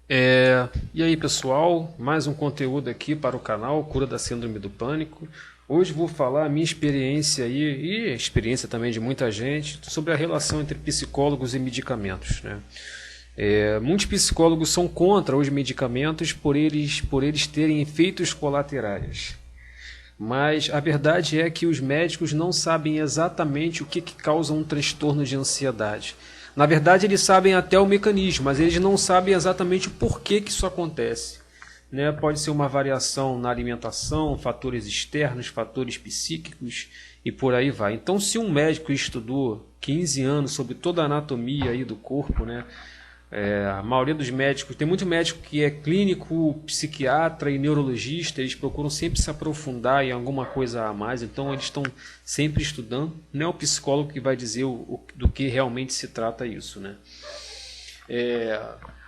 E aí pessoal, mais um conteúdo aqui para o canal Cura da Síndrome do Pânico. Hoje vou falar a minha experiência aí, e a experiência também de muita gente sobre a relação entre psicólogos e medicamentos, né? Muitos psicólogos são contra os medicamentos por eles terem efeitos colaterais. Mas a verdade é que os médicos não sabem exatamente o que causa um transtorno de ansiedade. Na verdade, eles sabem até o mecanismo, mas eles não sabem exatamente o porquê que isso acontece, né? Pode ser uma variação na alimentação, fatores externos, fatores psíquicos e por aí vai. Então, se um médico estudou 15 anos sobre toda a anatomia aí do corpo, né? A maioria dos médicos, tem muito médico que é clínico, psiquiatra e neurologista, eles procuram sempre se aprofundar em alguma coisa a mais, então eles estão sempre estudando. Não é o psicólogo que vai dizer do que realmente se trata isso, né?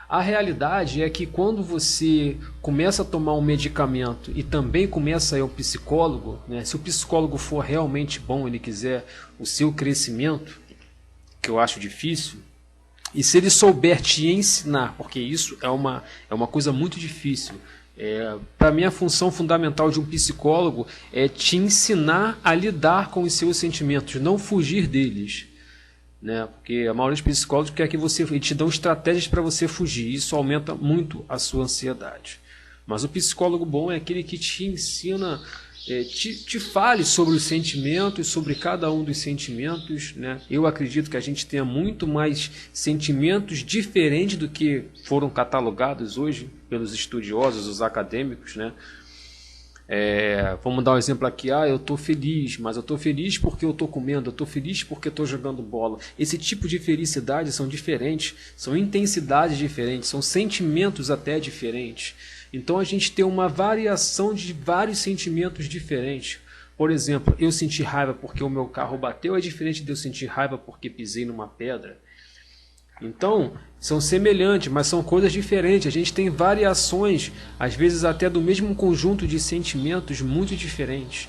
A realidade é que quando você começa a tomar um medicamento e também começa a ir ao psicólogo, né, se o psicólogo for realmente bom, ele quiser o seu crescimento, que eu acho difícil, e se ele souber te ensinar, porque isso é uma coisa muito difícil. Para mim, a função fundamental de um psicólogo é te ensinar a lidar com os seus sentimentos, não fugir deles, né? Porque a maioria dos psicólogos quer que eles te dão estratégias para você fugir. Isso aumenta muito a sua ansiedade. Mas o psicólogo bom é aquele que te ensina, te fale sobre os sentimentos, sobre cada um dos sentimentos, né? Eu acredito que a gente tenha muito mais sentimentos diferentes do que foram catalogados hoje pelos estudiosos, os acadêmicos, né? Vamos dar um exemplo aqui. Eu estou feliz, mas eu estou feliz porque eu estou comendo, eu estou feliz porque estou jogando bola. Esse tipo de felicidade são diferentes, são intensidades diferentes, são sentimentos até diferentes. Então a gente tem uma variação de vários sentimentos diferentes. Por exemplo, eu senti raiva porque o meu carro bateu é diferente de eu sentir raiva porque pisei numa pedra. Então, são semelhantes, mas são coisas diferentes. A gente tem variações, às vezes até do mesmo conjunto de sentimentos muito diferentes.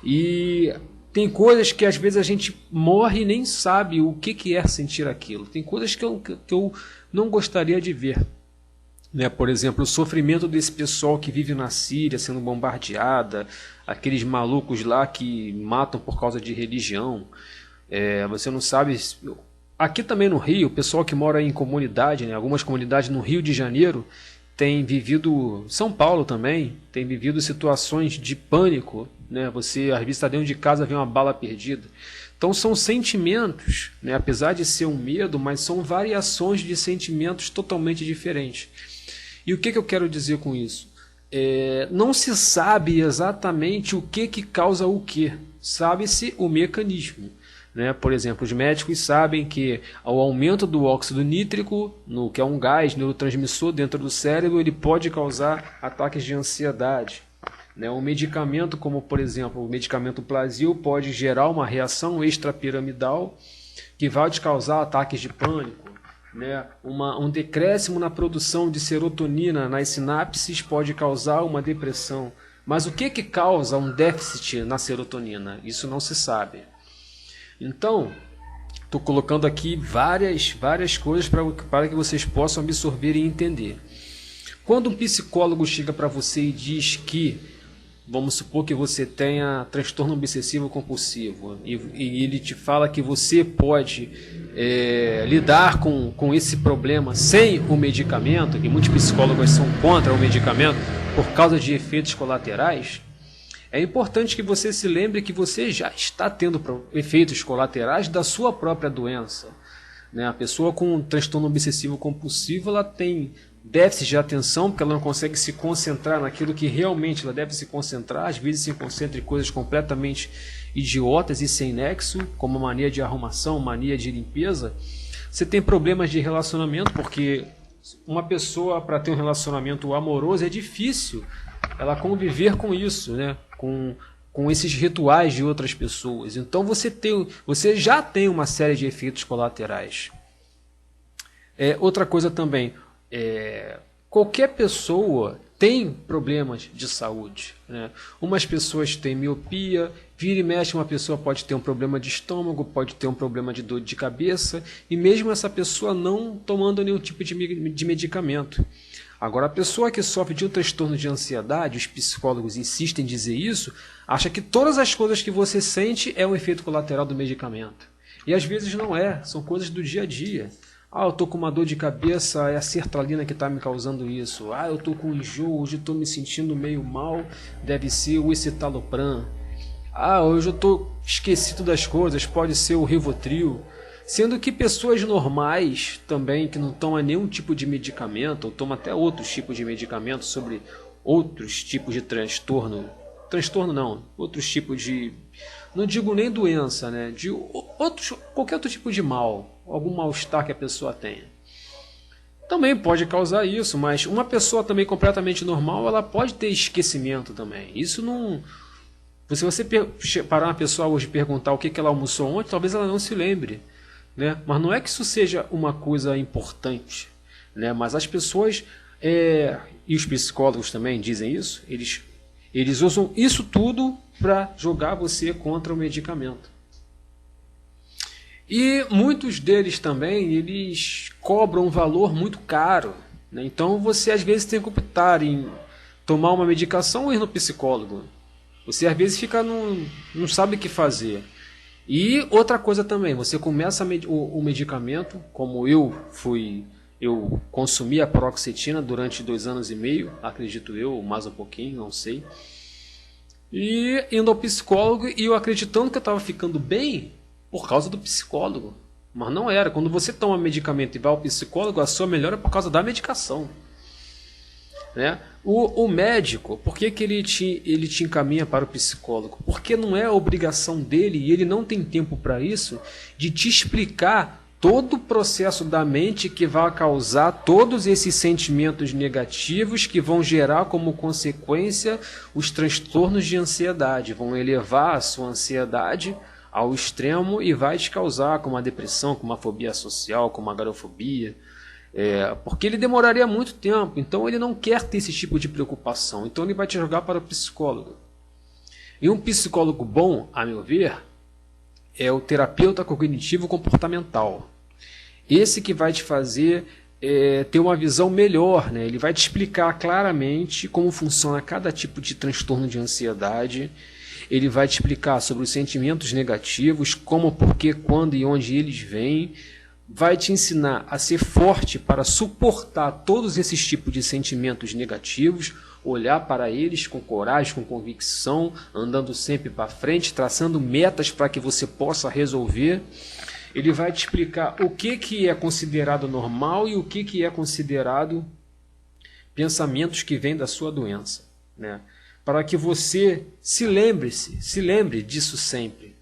E tem coisas que às vezes a gente morre e nem sabe o que é sentir aquilo. Tem coisas que eu não gostaria de ver, né? Por exemplo, o sofrimento desse pessoal que vive na Síria sendo bombardeada, aqueles malucos lá que matam por causa de religião. Você não sabe. Aqui também no Rio, o pessoal que mora em comunidade, né? Algumas comunidades no Rio de Janeiro tem vivido, São Paulo também, tem vivido situações de pânico, né? Você às vezes está dentro de casa vê uma bala perdida. Então são sentimentos, né? Apesar de ser um medo, mas são variações de sentimentos totalmente diferentes. E o que eu quero dizer com isso? Não se sabe exatamente o que causa o que, sabe-se o mecanismo, né? Por exemplo, os médicos sabem que o aumento do óxido nítrico, que é um gás neurotransmissor dentro do cérebro, ele pode causar ataques de ansiedade, né? Um medicamento como, por exemplo, o medicamento Plasil pode gerar uma reação extrapiramidal que vai te causar ataques de pânico, né? Um decréscimo na produção de serotonina nas sinapses pode causar uma depressão. Mas o que causa um déficit na serotonina? Isso não se sabe. Então, estou colocando aqui várias coisas para que vocês possam absorver e entender. Quando um psicólogo chega para você e diz que, vamos supor que você tenha transtorno obsessivo compulsivo, e ele te fala que você pode lidar com esse problema sem o medicamento, que muitos psicólogos são contra o medicamento por causa de efeitos colaterais, é importante que você se lembre que você já está tendo efeitos colaterais da sua própria doença, né? A pessoa com transtorno obsessivo compulsivo, ela tem déficit de atenção, porque ela não consegue se concentrar naquilo que realmente ela deve se concentrar. Às vezes se concentra em coisas completamente idiotas e sem nexo, como mania de arrumação, mania de limpeza. Você tem problemas de relacionamento, porque uma pessoa, para ter um relacionamento amoroso, é difícil ela conviver com isso, né? Com esses rituais de outras pessoas. Então você já tem uma série de efeitos colaterais. Outra coisa também, qualquer pessoa tem problemas de saúde, né? Umas pessoas têm miopia, vira e mexe uma pessoa pode ter um problema de estômago, pode ter um problema de dor de cabeça, e mesmo essa pessoa não tomando nenhum tipo de medicamento. Agora, a pessoa que sofre de um transtorno de ansiedade, os psicólogos insistem em dizer isso, acha que todas as coisas que você sente é um efeito colateral do medicamento. E às vezes não é, são coisas do dia a dia. Ah, eu estou com uma dor de cabeça, é a sertralina que está me causando isso. Ah, eu estou com enjoo, hoje estou me sentindo meio mal, deve ser o escitalopram. Ah, hoje eu estou esquecido das coisas, pode ser o Rivotril. Sendo que pessoas normais também, que não tomam nenhum tipo de medicamento, ou tomam até outros tipos de medicamento sobre outros tipos de transtorno. Transtorno não, outros tipos de... Não digo nem doença, né? De qualquer outro tipo de mal, algum mal-estar que a pessoa tenha. Também pode causar isso, mas uma pessoa também completamente normal, ela pode ter esquecimento também. Isso não... Se você parar uma pessoa hoje e perguntar o que ela almoçou ontem, talvez ela não se lembre. Né? Mas não é que isso seja uma coisa importante, né? Mas as pessoas, e os psicólogos também dizem isso, eles usam isso tudo para jogar você contra o medicamento. E muitos deles também, eles cobram um valor muito caro, né? Então você às vezes tem que optar em tomar uma medicação ou ir no psicólogo. Você às vezes fica não sabe o que fazer. E outra coisa também, você começa o medicamento, como eu consumi a paroxetina durante 2 anos e meio, acredito eu, mais um pouquinho, não sei. E indo ao psicólogo e eu acreditando que eu estava ficando bem por causa do psicólogo. Mas não era, quando você toma medicamento e vai ao psicólogo, a sua melhora é por causa da medicação. Né? O médico, por que ele te encaminha para o psicólogo? Porque não é a obrigação dele, e ele não tem tempo para isso, de te explicar todo o processo da mente que vai causar todos esses sentimentos negativos que vão gerar como consequência os transtornos de ansiedade, vão elevar a sua ansiedade ao extremo e vai te causar como uma depressão, como uma fobia social, como uma agorafobia. Porque ele demoraria muito tempo, então ele não quer ter esse tipo de preocupação, então ele vai te jogar para o psicólogo. E um psicólogo bom, a meu ver, é o terapeuta cognitivo comportamental. Esse que vai te fazer ter uma visão melhor, né? Ele vai te explicar claramente como funciona cada tipo de transtorno de ansiedade. Ele vai te explicar sobre os sentimentos negativos, como, porquê, quando e onde eles vêm. Vai te ensinar a ser forte para suportar todos esses tipos de sentimentos negativos, olhar para eles com coragem, com convicção, andando sempre para frente, traçando metas para que você possa resolver. Ele vai te explicar o que é considerado normal e o que é considerado pensamentos que vêm da sua doença, né? Para que você se lembre disso sempre.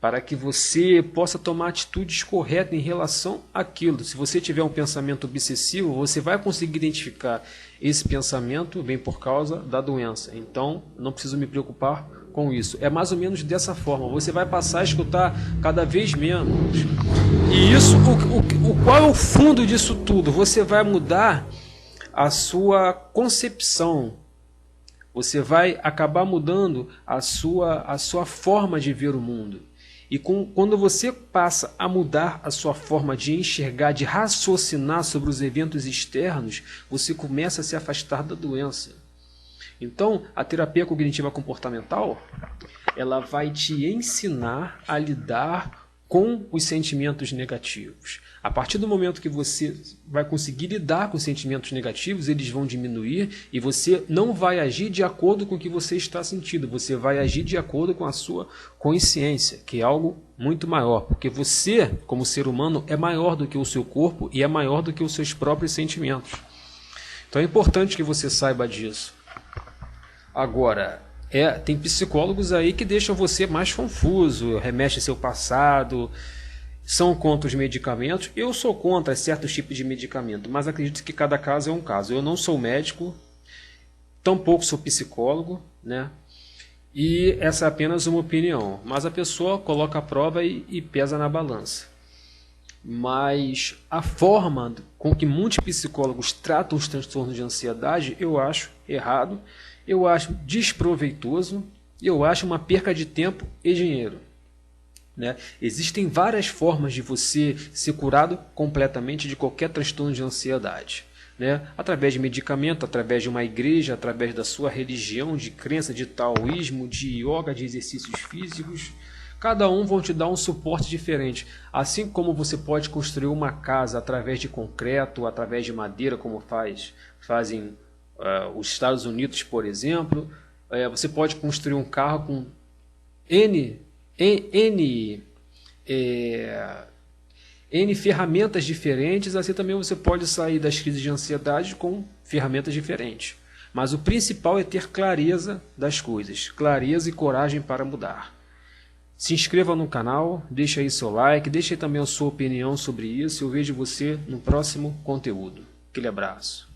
Para que você possa tomar atitudes corretas em relação àquilo. Se você tiver um pensamento obsessivo, você vai conseguir identificar esse pensamento vem por causa da doença. Então, não preciso me preocupar com isso. É mais ou menos dessa forma. Você vai passar a escutar cada vez menos. E isso, qual é o fundo disso tudo? Você vai mudar a sua concepção. Você vai acabar mudando a sua forma de ver o mundo. E quando você passa a mudar a sua forma de enxergar, de raciocinar sobre os eventos externos, você começa a se afastar da doença. Então, a terapia cognitiva comportamental, ela vai te ensinar a lidar com os sentimentos negativos. A partir do momento que você vai conseguir lidar com os sentimentos negativos, eles vão diminuir e você não vai agir de acordo com o que você está sentindo, você vai agir de acordo com a sua consciência, que é algo muito maior, porque você, como ser humano, é maior do que o seu corpo e é maior do que os seus próprios sentimentos. Então é importante que você saiba disso. Agora, tem psicólogos aí que deixam você mais confuso, remexem seu passado, são contra os medicamentos. Eu sou contra certos tipos de medicamento, mas acredito que cada caso é um caso. Eu não sou médico, tampouco sou psicólogo, né? E essa é apenas uma opinião. Mas a pessoa coloca a prova e pesa na balança. Mas a forma com que muitos psicólogos tratam os transtornos de ansiedade, eu acho errado, eu acho desproveitoso, eu acho uma perca de tempo e dinheiro. Né? Existem várias formas de você ser curado completamente de qualquer transtorno de ansiedade. né? Através de medicamento, através de uma igreja, através da sua religião, de crença, de taoísmo, de yoga, de exercícios físicos. Cada um vão te dar um suporte diferente. Assim como você pode construir uma casa através de concreto, através de madeira, como fazem os Estados Unidos, por exemplo. Você pode construir um carro com N ferramentas diferentes, assim também você pode sair das crises de ansiedade com ferramentas diferentes. Mas o principal é ter clareza das coisas, clareza e coragem para mudar. Se inscreva no canal, deixe aí seu like, deixe aí também a sua opinião sobre isso. Eu vejo você no próximo conteúdo. Aquele abraço.